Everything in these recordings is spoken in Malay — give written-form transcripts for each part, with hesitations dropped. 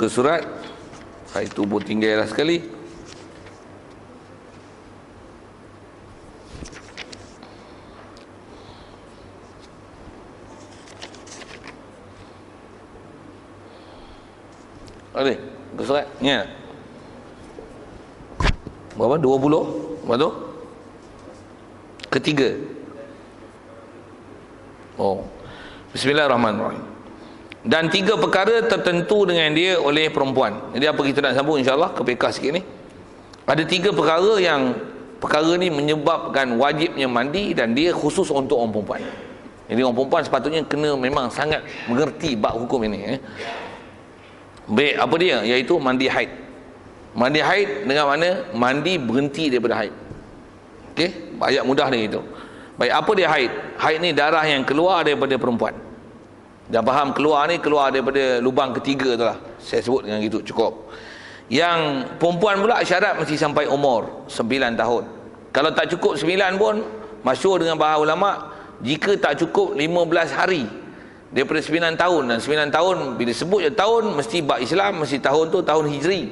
Muka surat. Air tubuh tinggal sekali. Ada muka surat. Ya. Berapa? 20. Berapa tu? Ketiga. Oh. Bismillahirrahmanirrahim. Dan 3 perkara tertentu dengan dia oleh perempuan. Jadi apa kita nak sambung insya-Allah ke pekah sikit ni. Ada 3 perkara yang perkara ni menyebabkan wajibnya mandi dan dia khusus untuk orang perempuan. Jadi orang perempuan sepatutnya kena memang sangat mengerti bab hukum ini. Baik, apa dia? Iaitu mandi haid. Mandi haid dengan mana? Mandi berhenti daripada haid. Okey, ayat mudah dia itu. Baik, apa dia haid? Haid ni darah yang keluar daripada perempuan. Dah faham keluar ni keluar daripada lubang ketiga tu lah. Saya sebut dengan gitu cukup. Yang perempuan pula syarat mesti sampai umur 9 tahun. Kalau tak cukup 9 pun masyhur dengan bahasa ulama, jika tak cukup 15 hari daripada 9 tahun, dan 9 tahun bila sebut je tahun mesti bab Islam, mesti tahun tu tahun Hijri.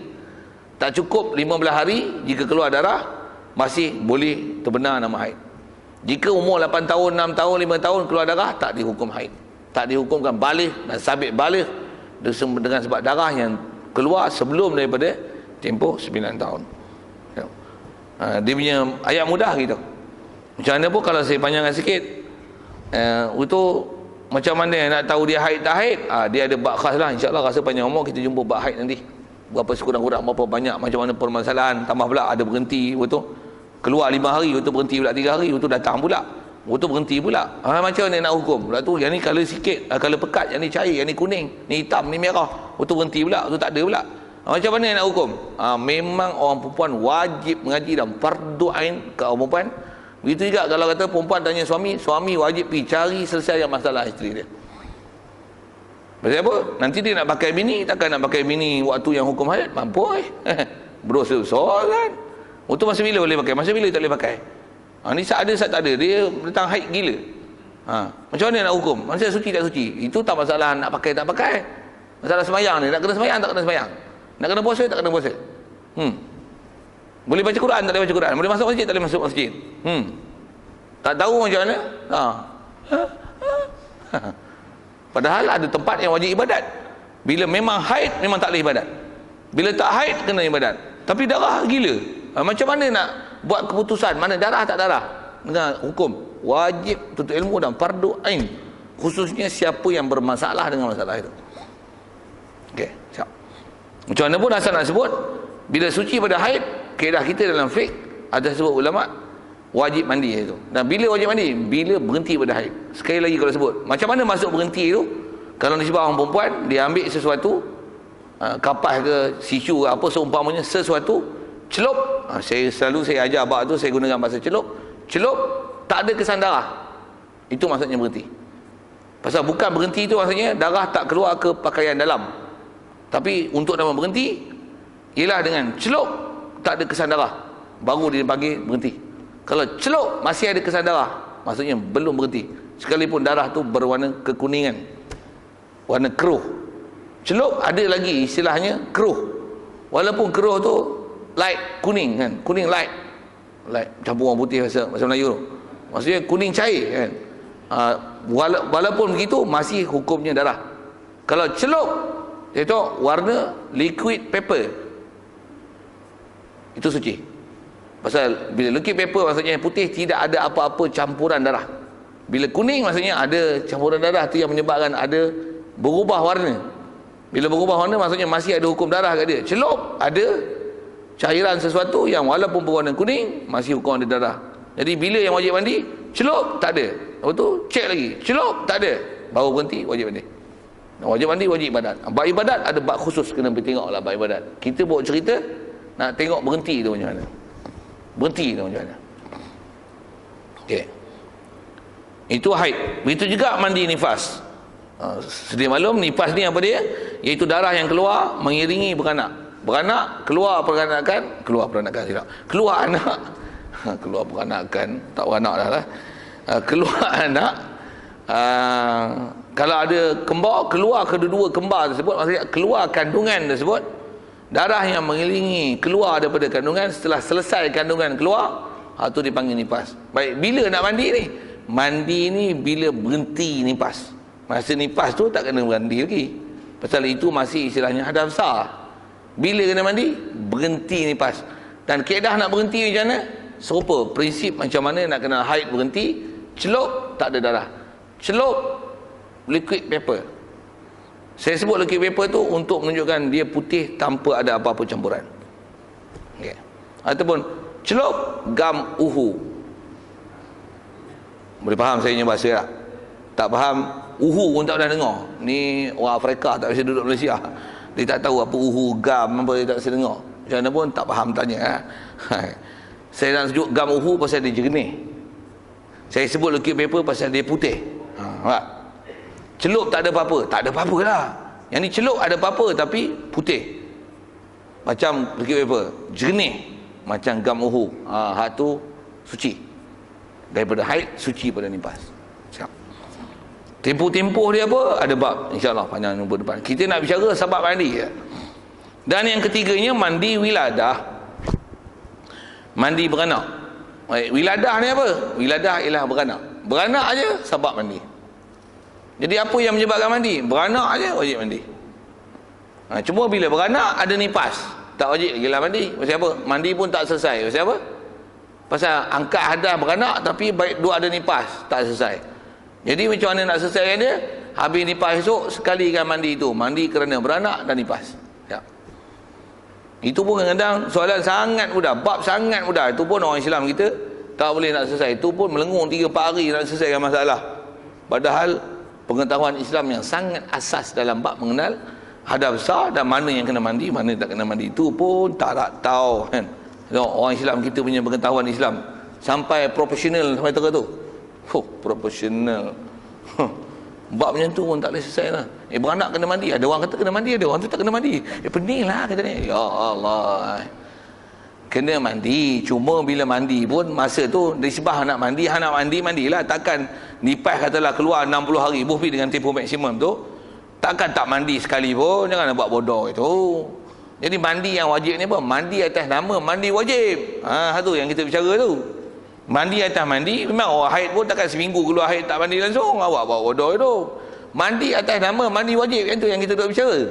Tak cukup 15 hari jika keluar darah masih boleh terbenar nama haid. Jika umur 8 tahun, 6 tahun, 5 tahun keluar darah tak dihukum haid. Tak dihukumkan baligh dan sabit baligh dengan sebab darah yang keluar sebelum daripada tempoh 9 tahun. Dia punya ayat mudah gitu. Macam mana pun kalau saya panjangkan sikit, itu macam mana nak tahu dia haid tak haid, dia ada bab khas lah. InsyaAllah rasa panjang umur kita jumpa bab haid nanti. Berapa sekurang-kurang, berapa banyak, macam mana permasalahan. Tambah pula ada berhenti, betul keluar 5 hari, betul berhenti pula 3 hari, betul datang pula, betul berhenti pula. Macam mana nak hukum pula tu? Yang ni colour sikit, colour pekat, yang ni cair, yang ni kuning, ni hitam, ni merah, betul berhenti pula, betul tak ada pula. Macam mana nak hukum? Memang orang perempuan wajib mengaji dan fardu ain ke orang perempuan. Begitu juga kalau kata perempuan tanya suami, suami wajib pergi cari selesai masalah isteri dia. Pasal apa? Nanti dia nak pakai bini, takkan nak pakai bini waktu yang hukum haid? Mampu berdosa besar kan. Waktu masa bila boleh pakai, masa bila tak boleh pakai. Ni saat ada, saat tak ada, dia datang haid gila. Macam mana nak hukum? Masa suci tak suci? Itu tak masalah nak pakai tak pakai. Masalah semayang ni, nak kena semayang tak kena semayang, nak kena puasa tak kena puasa. Boleh baca Quran tak boleh baca Quran, boleh masuk masjid tak boleh masuk masjid. Tak tahu macam mana. Padahal ada tempat yang wajib ibadat. Bila memang haid memang tak boleh ibadat. Bila tak haid kena ibadat. Tapi darah gila. Macam mana nak buat keputusan mana darah tak darah? Dengan hukum wajib tuntut ilmu dan fardu ain, khususnya siapa yang bermasalah dengan masalah itu. Okey, siap. Macam mana pun asal nak sebut, bila suci pada haid, kaedah kita dalam fiqh ada sebut ulama wajib mandi itu. Dan bila wajib mandi? Bila berhenti pada haid. Sekali lagi kalau sebut, macam mana masuk berhenti itu? Kalau nisbah orang perempuan, dia ambil sesuatu, kapas ke sisu ke apa seumpamanya, sesuatu celup. Saya ajar abang tu, saya gunakan bahasa celup. Celup tak ada kesan darah, itu maksudnya berhenti. Pasal bukan berhenti itu maksudnya darah tak keluar ke pakaian dalam, tapi untuk nama berhenti ialah dengan celup tak ada kesan darah, baru dia panggil berhenti. Kalau celup masih ada kesan darah, maksudnya belum berhenti, sekalipun darah tu berwarna kekuningan, warna keruh. Celup ada lagi istilahnya keruh, walaupun keruh tu light kuning kan, kuning light campur orang putih bahasa Melayu tu, maksudnya kuning cair kan. Walaupun begitu masih hukumnya darah. Kalau celup iaitu warna liquid paper, itu suci. Pasal bila liquid paper maksudnya putih, tidak ada apa-apa campuran darah. Bila kuning maksudnya ada campuran darah, tu yang menyebabkan ada berubah warna. Bila berubah warna maksudnya masih ada hukum darah kat dia. Celup ada cairan sesuatu yang walaupun berwarna kuning masih hukum ada darah. Jadi bila yang wajib mandi, celup tak ada, lepas tu cek lagi, celup tak ada, baru berhenti wajib mandi. Wajib mandi, wajib ibadat. Bab ibadat ada bab khusus, kena bertengoklah bab ibadat. Kita bawa cerita nak tengok berhenti tu macam mana, berhenti tu macam mana. Okey, itu haid. Begitu juga mandi nifas. Sedia maklum nifas ni apa dia? Iaitu darah yang keluar mengiringi beranak. Beranak, keluar peranakan, keluar anak, keluar peranakan, tak beranak dah lah. Keluar anak, Kalau ada kembar, keluar kedua-dua kembar tersebut, maksudnya keluar kandungan tersebut, darah yang mengelilingi keluar daripada kandungan, setelah selesai kandungan keluar, itu dipanggil nifas. Baik, bila nak mandi ni? Mandi ni bila berhenti nifas. Masa nifas tu tak kena mandi lagi. Pasal itu masih istilahnya hadas besar. Bila kena mandi? Berhenti nifas. Dan kaedah nak berhenti macam mana? Serupa prinsip macam mana nak kena haid berhenti. Celup, tak ada darah. Celup liquid paper. Saya sebut liquid paper tu untuk menunjukkan dia putih tanpa ada apa-apa campuran. Okay. Ataupun celup gam uhu. Boleh faham saya punya bahasa tak? Tak faham uhu pun tak pernah dengar. Ni orang Afrika tak biasa duduk Malaysia. Dia tak tahu apa uhu, gam apa, dia tak biasa dengar. Macam mana pun tak faham tanya. Saya nak sejuk gam uhu pasal dia jernih. Saya sebut liquid paper pasal dia putih. Nampak? Celup tak ada apa-apa. Tak ada apa-apa lah. Yang ni celup ada apa-apa tapi putih. Macam liquid paper. Jernih. Macam gam uhu. Hak tu suci. Daripada haid, suci pada nifas. Siap. Tempoh-tempoh dia apa? Ada bab. InsyaAllah panjang nombor depan. Kita nak bicara sebab mandi. Dan yang ketiganya, mandi wiladah. Mandi beranak. Wiladah ni apa? Wiladah ialah beranak. Beranak aja sebab mandi. Jadi apa yang menyebabkan mandi? Beranak aja wajib mandi. Cuma bila beranak ada nifas, tak wajib lagi lah mandi. Pasal apa? Mandi pun tak selesai. Pasal apa? Pasal angkat hadas beranak tapi baik dua ada nifas, tak selesai. Jadi macam mana nak selesaikan dia? Habis nifas esok, sekali kan mandi itu. Mandi kerana beranak dan nifas. Ya. Itu pun kadang-kadang soalan sangat mudah, bab sangat mudah. Itu pun orang Islam kita tak boleh nak selesai. Itu pun melengung 3-4 hari nak selesaikan masalah. Padahal pengetahuan Islam yang sangat asas dalam bab mengenal hadas besar dan mana yang kena mandi, mana tak kena mandi, itu pun tak tahu kan. Orang Islam kita punya pengetahuan Islam sampai profesional sampai tengah tu. Profesional. Bab macam tu pun tak boleh selesai lah. Beranak kena mandi, ada orang kata kena mandi, ada orang tu tak kena mandi. Pening lah kata ni. Ya Allah. Kena mandi, cuma bila mandi pun masa tu disebah nak mandi, nak mandi mandilah. Takkan nifas katalah keluar 60 hari pergi dengan tempoh maksimum tu, takkan tak mandi sekali pun. Jangan buat bodoh itu. Jadi mandi yang wajib ni apa? Mandi atas nama mandi wajib. Tu yang kita bicara tu. Mandi atas mandi, memang orang haid pun takkan seminggu keluar haid tak mandi langsung. Awak buat bodoh itu. Mandi atas nama mandi wajib, yang tu yang kita duk bicara.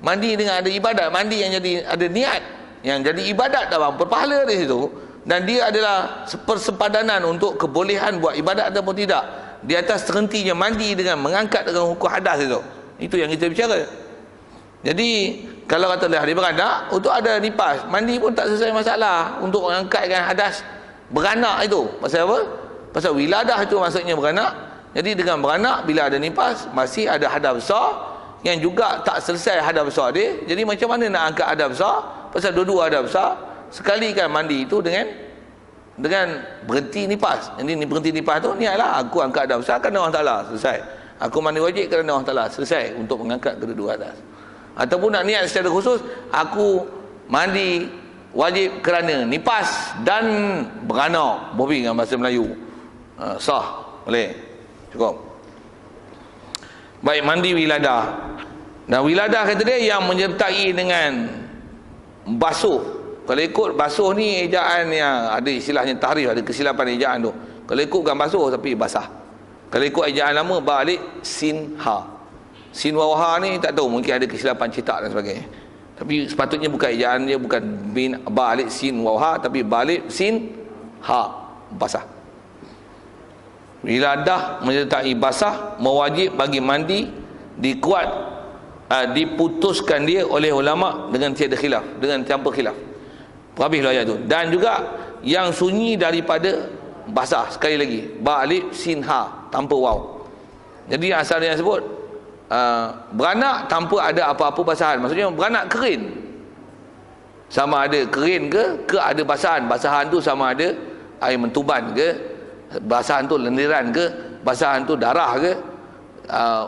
Mandi dengan ada ibadat, mandi yang jadi ada niat, yang jadi ibadat dalam berpahala di situ, dan dia adalah persepadanan untuk kebolehan buat ibadat ataupun tidak. Di atas terhentinya mandi dengan mengangkat dengan hukum hadas itu yang kita bicara. Jadi kalau katalah dia beranak, untuk ada nifas, mandi pun tak selesai masalah untuk mengangkatkan hadas beranak itu. Pasal apa? Pasal wiladah itu maksudnya beranak. Jadi dengan beranak bila ada nifas masih ada hadas besar yang juga tak selesai hadas besar dia. Jadi macam mana nak angkat hadas besar? Pasal dua-dua hadas besar, sekali kan mandi itu dengan berhenti nifas. Jadi berhenti nifas tu niatlah aku angkat hadas besar kerana Allah Taala, selesai. Aku mandi wajib kerana Allah Taala, selesai untuk mengangkat kedua-dua hadas. Ataupun nak niat secara khusus, aku mandi wajib kerana nifas dan beranak. Bobi dengan bahasa Melayu. Sah, boleh. Cukup. Baik, mandi wiladah. Dan wiladah kata dia yang menyertai dengan basuh. Kalau ikut basuh ni ejaan yang ada istilahnya tahrif, ada kesilapan ejaan tu. Kalau ikut bukan basuh tapi basah. Kalau ikut ejaan lama balik sin ha. Sin waw ha ni tak tahu, mungkin ada kesilapan cetak dan sebagainya. Tapi sepatutnya bukan ejaan dia, bukan bin balik sin waw ha, tapi balik sin ha, basah. Wiladah menyertai basah mewajib bagi mandi, diputuskan dia oleh ulama dengan tiada khilaf, dengan tanpa khilaf. Habislah ayat tu. Dan juga yang sunyi daripada basah, sekali lagi balik sin ha tanpa waw. Jadi asal yang sebut beranak tanpa ada apa-apa basahan, maksudnya beranak kering, sama ada kering ke ada basahan. Basahan tu sama ada air mentuban ke, basahan tu lendiran ke, basahan tu darah ke.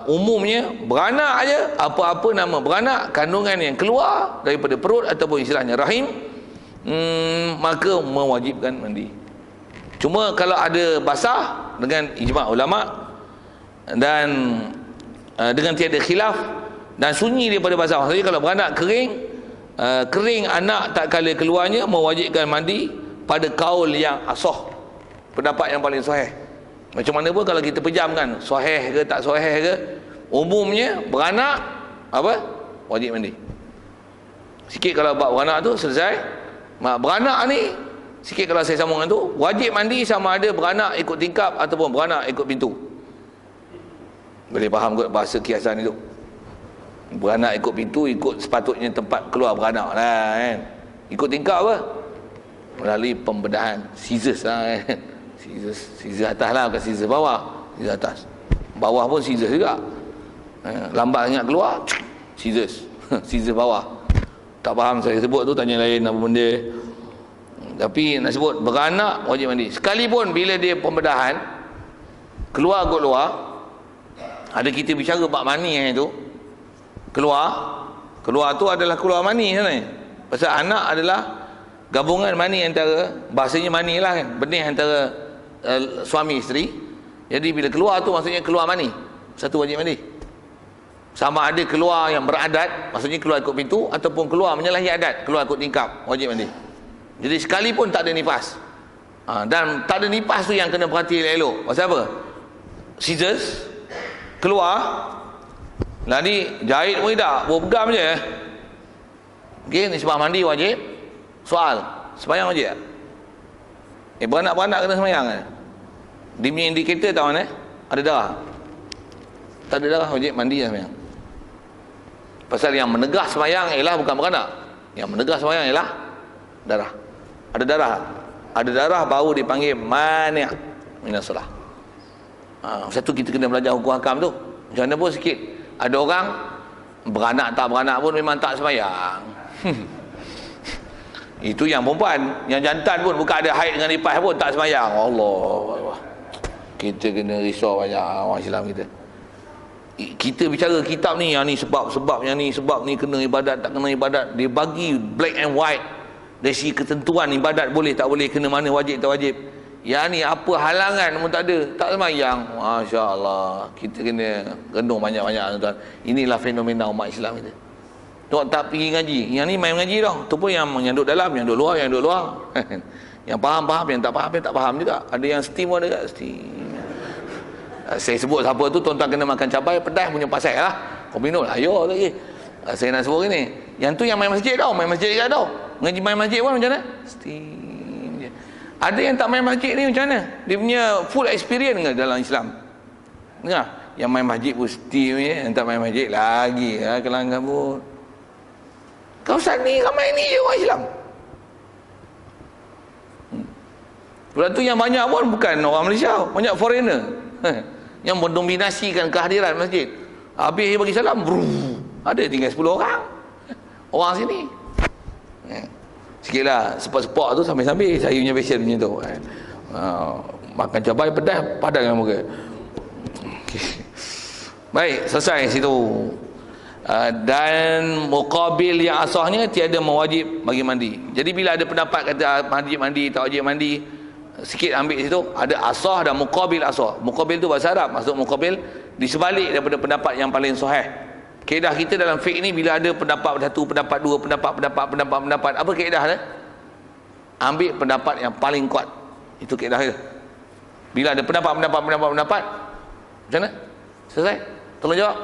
Umumnya beranak aja, apa-apa nama beranak, kandungan yang keluar daripada perut ataupun istilahnya rahim, maka mewajibkan mandi. Cuma kalau ada basah dengan ijma' ulama, dan dengan tiada khilaf dan sunyi daripada basah. Maksudnya kalau beranak kering anak tak kala keluarnya mewajibkan mandi pada kaul yang asah, pendapat yang paling sahih. Macam mana pun kalau kita pejamkan sahih ke tak sahih ke, umumnya beranak apa? Wajib mandi. Sikit kalau bab beranak tu selesai. Beranak ni sikit kalau saya sambungkan tu, wajib mandi sama ada beranak ikut tingkap ataupun beranak ikut pintu. Boleh faham kot bahasa kiasan itu. Beranak ikut pintu, ikut sepatutnya tempat keluar beranak lah kan. Ikut tingkap apa? Melalui pembedahan scissors lah kan. Scissors atas lah, bukan scissors bawah. Scissors atas, bawah pun scissors juga. Lambat sangat keluar, scissors. Scissors bawah. Tak faham saya sebut tu, tanya lain apa benda. Tapi nak sebut beranak wajib mandi. Sekalipun bila dia pembedahan keluar kot luar, ada kita bicara bab mani yang itu, keluar tu adalah keluar mani sebenarnya. Pasal anak adalah gabungan mani antara, bahasanya mani lah kan, benih antara suami isteri. Jadi bila keluar tu maksudnya keluar mani, satu wajib mandi. Sama ada keluar yang beradat, maksudnya keluar ikut pintu, ataupun keluar menyalahi adat, keluar ikut tingkap, wajib mandi. Jadi sekalipun tak ada nifas, dan tak ada nifas tu yang kena perhati elok. Pasal apa? Scissors keluar lah ni, jahit pun tak, bawa pegang je. Okay, ni sebab mandi wajib. Soal, sembahyang wajib tak? Beranak-beranak kena sembahyang kan? Dia punya indikator tahu mana? Ada darah. Tak ada darah wajib mandi dan sembahyang. Pasal yang menegah sembahyang ialah bukan beranak. Yang menegah sembahyang ialah darah. Ada darah. Ada darah baru dipanggil mani' minas solah. Satu kita kena belajar hukum hakam tu. Macam mana pun sikit. Ada orang beranak tak beranak pun memang tak sembahyang. Itu yang perempuan. Yang jantan pun bukan ada haid dengan nifas pun tak sembahyang. Allah. Kita kena risau banyak orang Islam kita. Kita bicara kitab ni, yang ni sebab, yang ni sebab, ni kena ibadat tak kena ibadat. Dia bagi black and white dari segi ketentuan ibadat boleh tak boleh, kena mana, wajib tak wajib. Yang ni apa halangan pun tak ada, tak sembahyang. Masya Allah, kita kena renung banyak-banyak tuan. Inilah fenomena umat Islam kita. Tengok tak pergi ngaji, yang ni main ngaji dah. Tu pun yang duduk dalam, yang duduk luar, yang duduk luar. Yang faham, yang tak faham juga. Ada yang steam pun ada kat steam. Saya sebut siapa tu, tuan-tuan kena makan cabai pedas punya pasal lah. Kau minum lah, ayo lagi. Saya nak sebut ni. Yang tu yang main masjid tau, main masjid juga tau. Ngaji main masjid pun macam mana? Steam je. Ada yang tak main masjid ni macam mana? Dia punya full experience ke dalam Islam? Dengar? Yang main masjid pun steam je, yang tak main masjid lagi kelang kabut. Kawasan ni ramai ni je orang Islam. Pula tu yang banyak pun bukan orang Malaysia, banyak foreigner yang mendominasikan kehadiran masjid. Habis dia bagi salam, ada tinggal 10 orang orang sini. Sikitlah sepak-sepak tu sambil-sambil saya punya passion macam tu. Makan cabai pedas padang yang muka. Baik, selesai situ. Dan muqabil yang asahnya tiada mewajib bagi mandi. Jadi bila ada pendapat kata wajib mandi tak wajib mandi, sikit ambil situ, ada asah dan muqabil asah. Muqabil tu bahasa Arab, maksud muqabil di sebalik daripada pendapat yang paling sahih. Kaedah kita dalam fiqh ni bila ada pendapat satu, pendapat dua, pendapat, apa kaedah dia? Ambil pendapat yang paling kuat. Itu kaedah dia. Bila ada pendapat, macam mana? Selesai? Tolong jawab.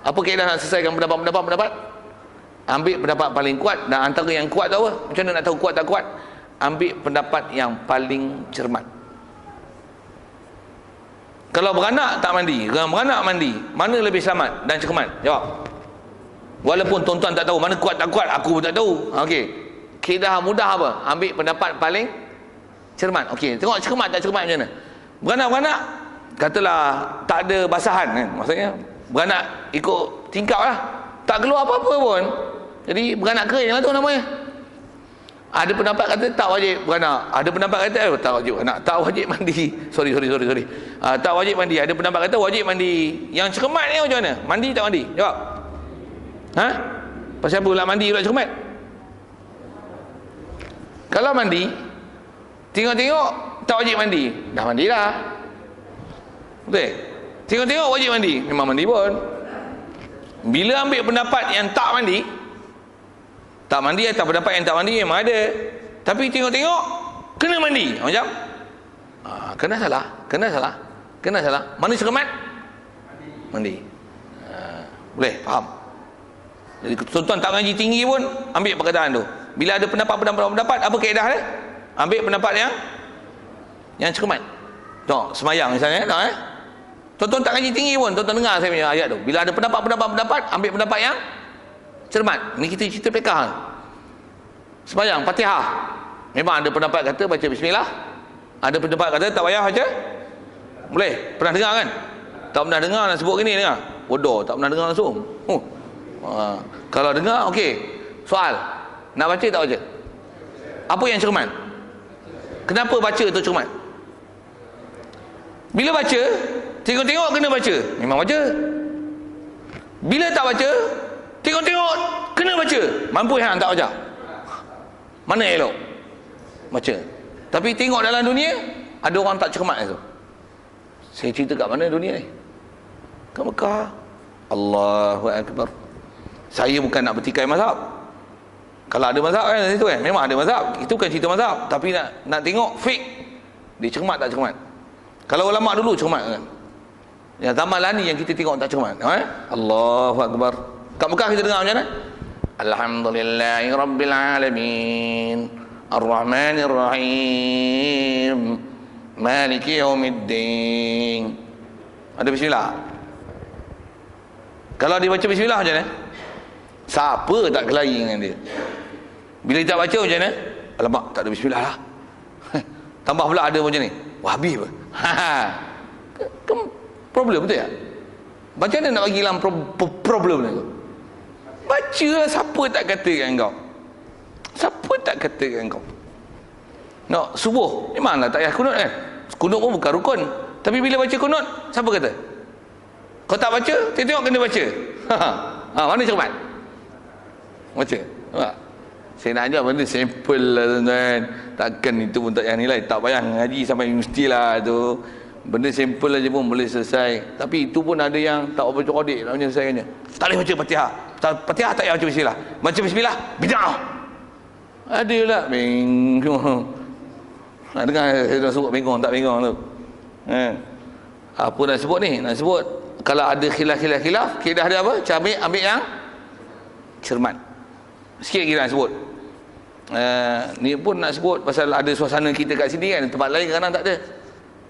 Apa kaedah nak selesaikan pendapat? Ambil pendapat paling kuat, dan antara yang kuat tu apa? Macam mana nak tahu kuat tak kuat? Ambil pendapat yang paling cermat. Kalau beranak tak mandi, kalau beranak mandi, mana lebih selamat dan cermat? Jawab. Walaupun tuan-tuan tak tahu mana kuat tak kuat, aku pun tak tahu. Okey. Kaedah mudah apa? Ambil pendapat paling cermat. Okey, tengok cermat tak cermat macam mana? Beranak-beranak katalah tak ada basahan kan? Maksudnya beranak ikut tingkap lah, tak keluar apa-apa pun, jadi beranak kering lah tu namanya. Ada pendapat kata tak wajib beranak, ada pendapat kata tak wajib beranak, tak wajib mandi. Sorry. Tak wajib mandi. Ada pendapat kata wajib mandi. Yang cermat ni macam mana? Mandi tak mandi? Jawab. Pasal apa pula mandi pula cermat? Kalau mandi, tengok-tengok tak wajib mandi, dah mandilah. Betul? Tengok-tengok wajib mandi, memang mandi pun. Bila ambil pendapat yang tak mandi atau pendapat yang tak mandi memang ada. Tapi tengok-tengok kena mandi. Macam kena salah. Mana cermat? Mandi. Boleh faham? Jadi tuan-tuan tak ngaji tinggi pun ambil perkataan tu. Bila ada pendapat, apa kaedah dia? Ambil pendapat yang cermat. Tengok semayang misalnya, tuan-tuan tak ngaji tinggi pun, tuan-tuan dengar saya punya ayat tu. Bila ada pendapat, ambil pendapat yang cermat. Ni kita cerita fiqh. Semayang Fatihah, memang ada pendapat kata baca bismillah, ada pendapat kata tak payah baca. Boleh? Pernah dengar kan? Tak pernah dengar nak sebut gini, dengar. Bodoh, tak pernah dengar langsung. Kalau dengar, okey. Soal, nak baca tak baca? Apa yang cermat? Kenapa baca tu cermat? Bila baca, tengok-tengok kena baca, memang baca. Bila tak baca, tengok-tengok kena baca, mampu yang tak baca. Mana elok? Baca. Tapi tengok dalam dunia, ada orang tak cermat tu. Saya cerita kat mana dunia ni? Kat Mekah. Allahu Akbar. Saya bukan nak bertikai mazhab. Kalau ada mazhab kan situ kan, memang ada mazhab. Itu bukan cerita mazhab, tapi nak tengok fake. Dia cermat tak cermat? Kalau ulama dulu cermat kan. Yang zaman lah ni yang kita tengok tak cermat. Allahu Akbar. Kat Mekah kita dengar macam mana? Alhamdulillahi Rabbil Alamin, Ar-Rahmanir Rahim, Maliki Yawmiddin. Ada bismillah. Kalau dia baca bismillah macam mana? Siapa tak kelahi dengan dia? Bila dia tak baca macam mana? Alamak, tak ada bismillah lah. Tambah pula ada macam ni. Wahabi apa? Problem betul tak? Macam mana nak bagi hilang problem ni? Baca lah, siapa tak katakan kau? Siapa tak katakan kau? Nak subuh, memanglah tak payah kunut kan? Kunut pun bukan rukun. Tapi bila baca kunut, siapa kata? Kau tak baca, tengok kena baca. Mana cermat? Baca. Nampak? Saya nak ajar benda simple lah tuan-tuan. Takkan itu pun tak payah nilai. Tak payah ngaji sampai universiti lah tu. Benda simple aja pun boleh selesai. Tapi itu pun ada yang tak baca kodik nak menyelesaikannya. Tak boleh baca Fatihah. Fatihah tak payah baca bismillah. Baca bismillah, bid'ah. Ada lah. Bingung. Nak dengar saya dah sebut bingung tak bingung tu. Apa nak sebut ni? Nak sebut kalau ada khilaf, kaedah dia apa? Ambil yang cermat. Sikit lagi nak sebut. Ni pun nak sebut pasal ada suasana kita kat sini kan, tempat lain kadang tak ada.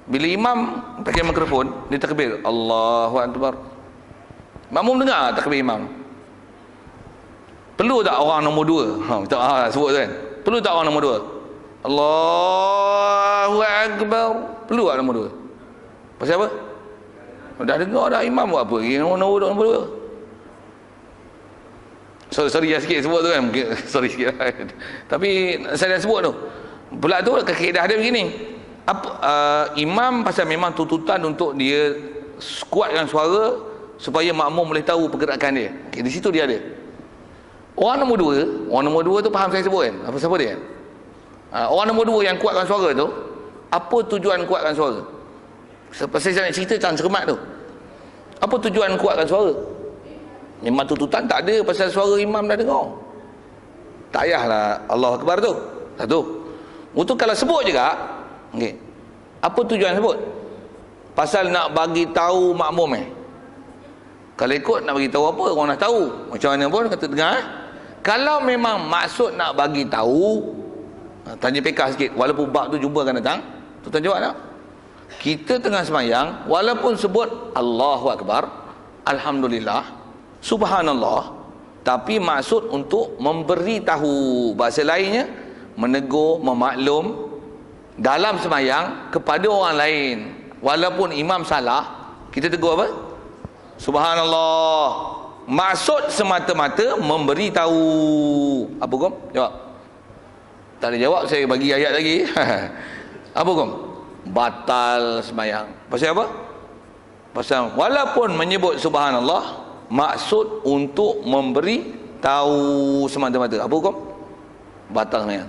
Bila imam pakai mikrofon, dia takbir Allahu Akbar, makmum dengar takbir imam. Perlu tak orang nombor 2? Sebut tu kan. Perlu tak orang nombor 2? Allahu Akbar. Perlu tak nombor 2? Pasal apa? Dah dengar dah imam buat apa lagi nombor 2? Sorry sikit sebut tu kan. Sorry sikit lah. Tapi saya dah sebut tu. Pula tu kaedah dia begini. Imam pasal memang tuntutan untuk dia kuatkan suara supaya makmum boleh tahu pergerakan dia. Di situ dia ada. Orang nombor 2 tu faham saya sebut kan? Siapa dia? Orang nombor 2 yang kuatkan suara tu, apa tujuan kuatkan suara? Pasal saya nak cerita tentang cermat tu. Apa tujuan kuatkan suara? Memang tuntutan tak ada pasal suara imam dah dengar. Tak payahlah Allahu Akbar tu. Satu. Untuk kalau sebut juga, okey. Apa tujuan sebut? Pasal nak bagi tahu makmum Kalau ikut nak bagi tahu apa, orang dah tahu. Macam mana pun kata dengar. Kalau memang maksud nak bagi tahu, tanya pekah sikit, walaupun bab tu jumpa akan datang, tuan jawab tak? Kita tengah semayang, walaupun sebut Allahu Akbar, Alhamdulillah, Subhanallah, tapi maksud untuk memberitahu, bahasa lainnya menegur, memaklum dalam semayang kepada orang lain. Walaupun imam salah, kita tegur apa? Subhanallah. Maksud semata-mata memberitahu. Apa hukum? Jawab. Tak ada jawab, saya bagi ayat lagi. Apa hukum? Batal semayang. Pasal apa? Pasal walaupun menyebut subhanallah, maksud untuk memberi tahu semata-mata. Apa hukum? Batal semayang.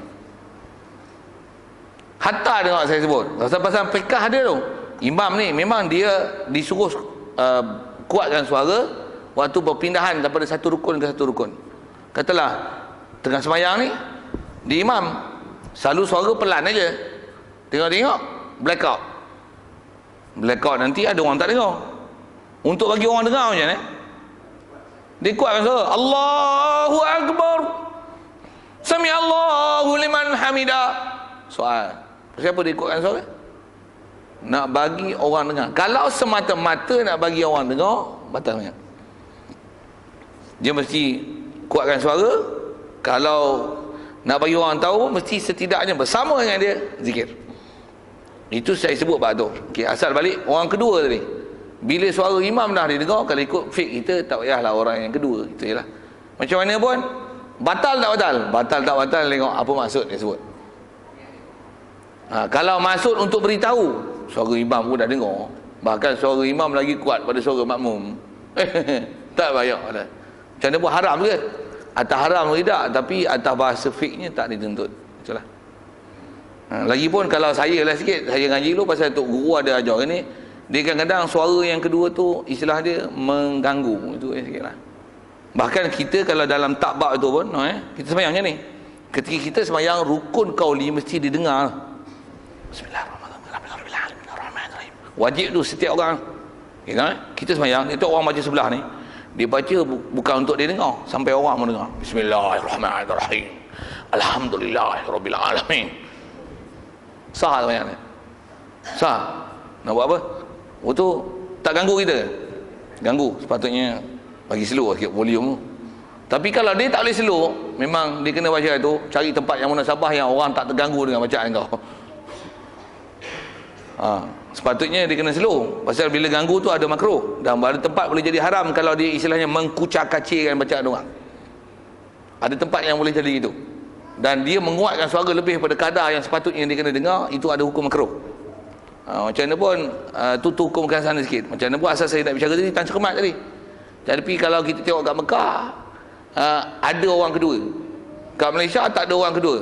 Hatta dengar saya sebut pasal fiqh dia tu, imam ni memang dia disuruh kuatkan suara waktu perpindahan daripada satu rukun ke satu rukun. Katalah tengah sembahyang ni, di imam selalu suara pelan aja. Tengok-tengok blackout nanti ada orang tak dengar. Untuk bagi orang dengar macam ni, dia kuatkan suara. Allahu Akbar, Sami Allahu liman hamidah. Soal, siapa dia kuatkan suara? Nak bagi orang dengar. Kalau semata-mata nak bagi orang dengar, batalnya. Dia mesti kuatkan suara. Kalau nak bagi orang tahu, mesti setidaknya bersama dengan dia zikir. Itu saya sebut bab tu. Okey, asal balik orang kedua tadi. Bila suara imam dah didengar, kalau ikut fik kita, tak payahlah orang yang kedua. Itu jelah. Macam mana pun, batal tak batal? Batal tak batal, tengok apa maksud dia sebut. Kalau maksud untuk beritahu, suara imam pun dah dengar. Bahkan suara imam lagi kuat pada suara makmum. Tak payah. Macam mana pun haram ke? Atas haram tidak, tapi atas bahasa fiknya tak dituntut. Itulah. Lagipun kalau saya lah sikit, saya ngaji dulu pasal Tok Guru ada ajar ni, dia kadang-kadang suara yang kedua tu istilah dia mengganggu. Itu sikit lah. Bahkan kita kalau dalam takbab tu pun, kita sembahyang macam ni. Ketika kita sembahyang rukun qauli mesti didengar. Bismillahirrahmanirrahim. Wajib tu setiap orang. Kita sembahyang, itu orang baca sebelah ni, dia baca bukan untuk dia dengar, sampai orang mendengar. Bismillahirrahmanirrahim. Alhamdulillahirabbil alamin. Sah sembahyang ni. Sah. Nak buat apa? Itu tak ganggu kita. Ganggu, sepatutnya bagi slow sikit volume tu. Tapi kalau dia tak boleh slow, memang dia kena baca tu, cari tempat yang munasabah yang orang tak terganggu dengan bacaan kau. Sepatutnya dia kena slow. Pasal bila ganggu tu ada makruh, dan ada tempat boleh jadi haram kalau dia istilahnya mengkucak-kacirkan bacaan orang. Ada tempat yang boleh jadi gitu. Dan dia menguatkan suara lebih pada kadar yang sepatutnya dia kena dengar, itu ada hukum makruh. Macam mana pun tu hukumkan sana sikit. Macam mana pun asal saya nak bicara tadi tentang cermat tadi. Tapi kalau kita tengok kat Mekah, ada orang kedua. Kat Malaysia tak ada orang kedua.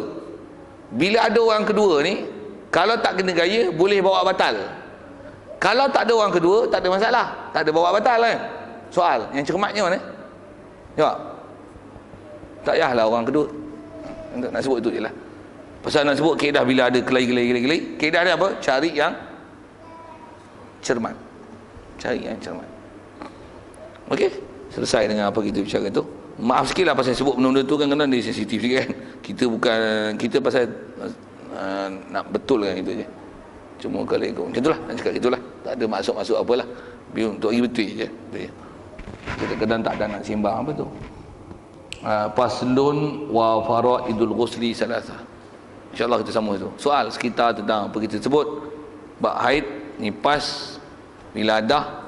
Bila ada orang kedua ni, kalau tak kena gaya boleh bawa batal. Kalau tak ada orang kedua, tak ada masalah, tak ada bawa batal kan. Soal yang cermatnya mana? Jawab. Tak payahlah orang kedua. Nak sebut itu je lah. Pasal nak sebut kaedah bila ada kelai-kelai. Kaedah dia apa? Cari yang cermat. Cari yang cermat. Okey, selesai dengan apa kita bicara tu. Maaf sikit lah pasal sebut benda-benda tu kan, kadang dia sensitif sikit kan. Kita pasal nak betulkan itu je. Cuma kalau ikut macam itulah, nak cakap itulah. Tak ada maksud-maksud apalah. Biar untuk bagi betul je. Kita kadang tak ada nak simbang apa tu. Faslun wa faraidul ghusli salasah. InsyaAllah kita sama tu. Soal sekitar tentang apa kita sebut, bab haid, nifas, wiladah,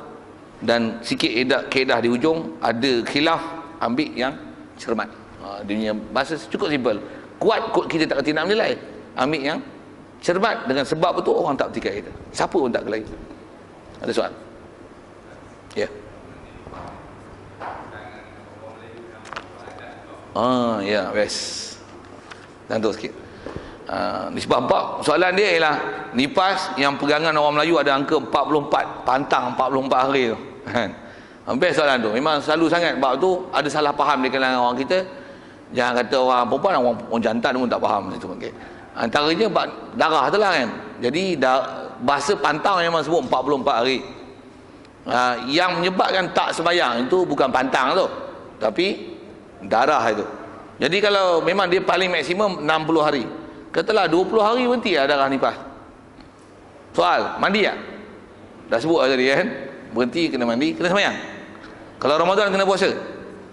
dan sikit kaedah di hujung ada khilaf, ambil yang cermat. Dia punya bahasa cukup simple. Kuat kita tak kerti nak menilai. Ambil yang cermat, dengan sebab betul orang tak petikai kita. Siapa pun tak kelai. Ada soal? Ya. Ya, best. Dan tu sikit. Nisbah 4, soalan dia ialah nifas yang pegangan orang Melayu ada angka 44, pantang 44 hari tu kan. Best soalan tu. Memang selalu sangat bab tu ada salah faham di kalangan orang kita. Jangan kata orang perempuan, orang jantan pun tak faham situ. Okay. Antaranya bab darah tu lah kan. Jadi bahasa pantang memang sebut 44 hari. Yang menyebabkan tak sembahyang itu bukan pantang tu, tapi darah itu. Jadi kalau memang dia paling maksimum 60 hari. Katalah 20 hari berhenti lah darah nifas. Soal, mandi tak? Dah sebut lah tadi kan. Berhenti, kena mandi, kena sembahyang. Kalau Ramadan kena puasa.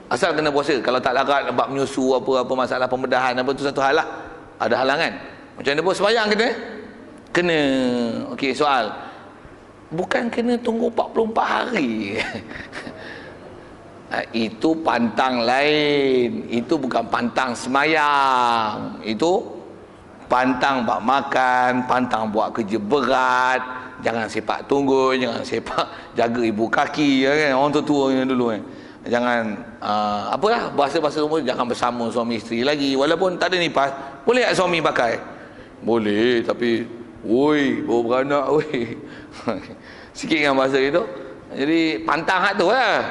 Asal kena puasa. Kalau tak larat, bab menyusu, apa masalah pembedahan, apa tu satu hal lah. Ada halangan. Macam mana pun sembahyang kena? Kena. Okey, soal. Bukan kena tunggu 44 hari. Itu pantang lain. Itu bukan pantang semayang. Itu pantang buat makan, pantang buat kerja berat, jangan sepak tunggul, jangan sepak jaga ibu kaki kan, orang tua-tua yang dulu kan. Jangan apalah bahasa-bahasa semua, jangan bersama suami isteri lagi. Walaupun tak ada nifas, boleh tak suami pakai? Boleh, tapi woi, bawa beranak woi. Sikit dengan bahasa itu. Jadi pantang hak tu lah.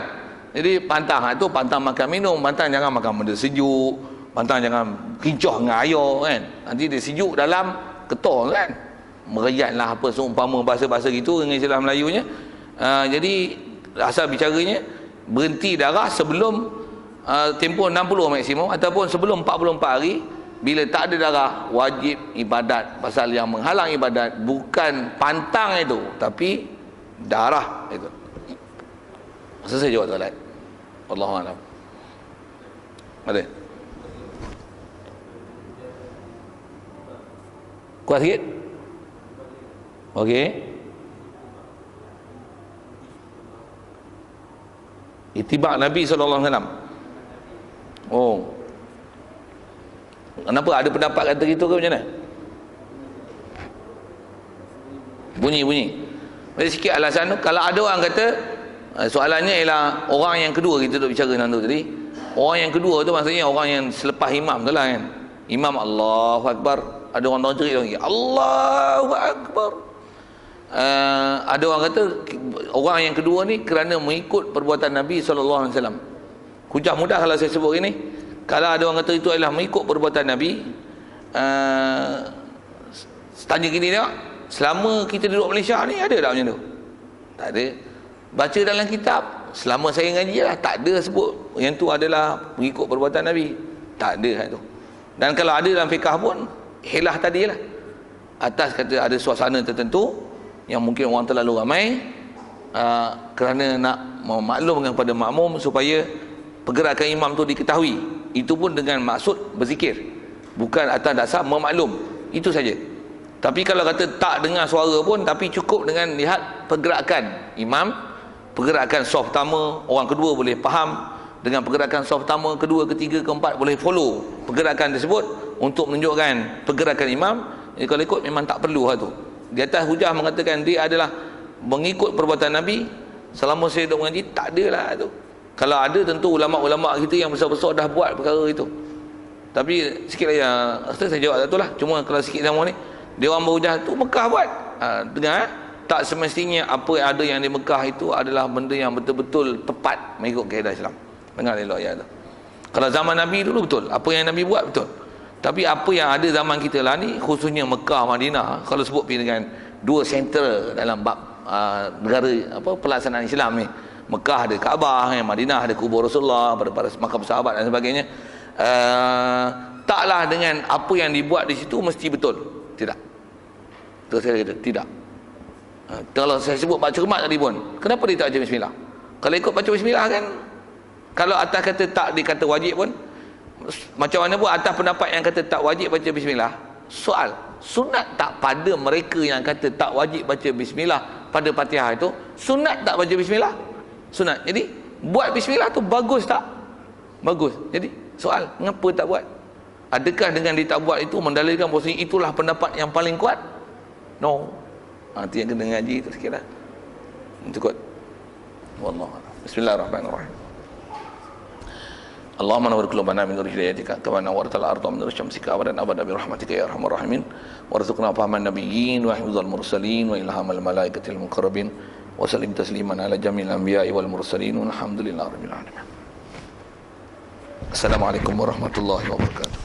Jadi pantang hak tu, pantang makan minum, pantang jangan makan benda sejuk, pantang jangan kincah dengan air kan. Nanti dia sejuk dalam ketor kan. Merayatlah apa seumpama bahasa-bahasa gitu dengan istilah Melayunya. Jadi asal bicaranya berhenti darah sebelum tempoh 60 maksimum ataupun sebelum 44 hari. Bila tak ada darah, wajib ibadat. Pasal yang menghalang ibadat bukan pantang itu, tapi darah itu. Selesai jawab soalan. Wallahualam. Ada? Kuat sikit? Okey. Itibak Nabi SAW. Oh. Kenapa ada pendapat kata gitu ke macam mana? Bunyi. Bagi sikit alasan tu. Kalau ada orang kata, soalannya ialah orang yang kedua kita duk bicara tentang tu tadi. Orang yang kedua tu maksudnya orang yang selepas imam tu lah kan. Imam Allahu Akbar, ada orang cerit lagi Allahu Akbar. Ada orang kata orang yang kedua ni kerana mengikut perbuatan Nabi SAW. Hujah mudah kalau saya sebut ini. Kalau ada orang kata itu adalah mengikut perbuatan Nabi, tanya gini tengok, selama kita duduk Malaysia ni ada tak macam tu? Tak ada. Baca dalam kitab, selama saya ngaji lah, tak ada sebut yang tu adalah mengikut perbuatan Nabi. Tak ada hal tu. Dan kalau ada dalam fiqah pun, hilah tadi lah, atas kata ada suasana tertentu yang mungkin orang terlalu ramai, kerana nak memaklumkan kepada makmum supaya pergerakan imam tu diketahui. Itu pun dengan maksud berzikir, bukan atas dasar memaklum. Itu saja. Tapi kalau kata tak dengar suara pun, tapi cukup dengan lihat pergerakan imam, pergerakan saf pertama, orang kedua boleh faham, dengan pergerakan saf pertama, kedua, ketiga, keempat boleh follow pergerakan tersebut untuk menunjukkan pergerakan imam. Jadi kalau ikut memang tak perlu hal tu. Di atas hujah mengatakan dia adalah mengikut perbuatan Nabi. Selama saya duduk mengaji, tak adalah tu. Kalau ada, tentu ulama-ulama kita yang besar-besar dah buat perkara itu. Tapi sikit lagi, saya jawab tu lah. Cuma kalau sikit sama ni, dia orang berhujah tu Mekah buat. Dengar, tak semestinya apa yang ada yang di Mekah itu adalah benda yang betul-betul tepat mengikut kaedah Islam. Dengar elok ayat tu. Kalau zaman Nabi dulu betul, apa yang Nabi buat betul. Tapi apa yang ada zaman kita lah ni, khususnya Mekah, Madinah, kalau sebut pergi dengan dua center dalam bab negara apa pelaksanaan Islam ni. Mekah ada Kaabah, Madinah ada kubur Rasulullah, pada makam sahabat dan sebagainya. Taklah dengan apa yang dibuat di situ mesti betul. Tidak. Terus saya kata tidak. Kalau saya sebut baca cermat tadi pun, kenapa dia tak baca bismillah? Kalau ikut baca bismillah kan, kalau atas kata tak dikata wajib pun, macam mana pun atas pendapat yang kata tak wajib baca bismillah, soal sunat tak pada mereka yang kata tak wajib baca bismillah pada Fatihah itu? Sunat tak baca bismillah? Sunat. Jadi buat bismillah tu bagus tak? Bagus. Jadi soal, mengapa tak buat? Adakah dengan dia tak buat itu mendalilkan bahawa itulah pendapat yang paling kuat? No. Itu yang kena ngaji tu sikit lah. Cukup. Wallahu a'lam. Bismillahirrahmanirrahim. Allahumma nawwir qulubana min nur hidayatika kama nawwartal arda min nur syamsika abadan abada bi rahmatika ya arhamar rahimin warzuqna fahman nabiyyin wa hifdzal mursalin wa ilhamal malaikatil muqarrabin wa sallim tasliman ala jamil anbiya'i wal mursalin walhamdulillahi rabbil alamin. Assalamualaikum warahmatullahi wabarakatuh.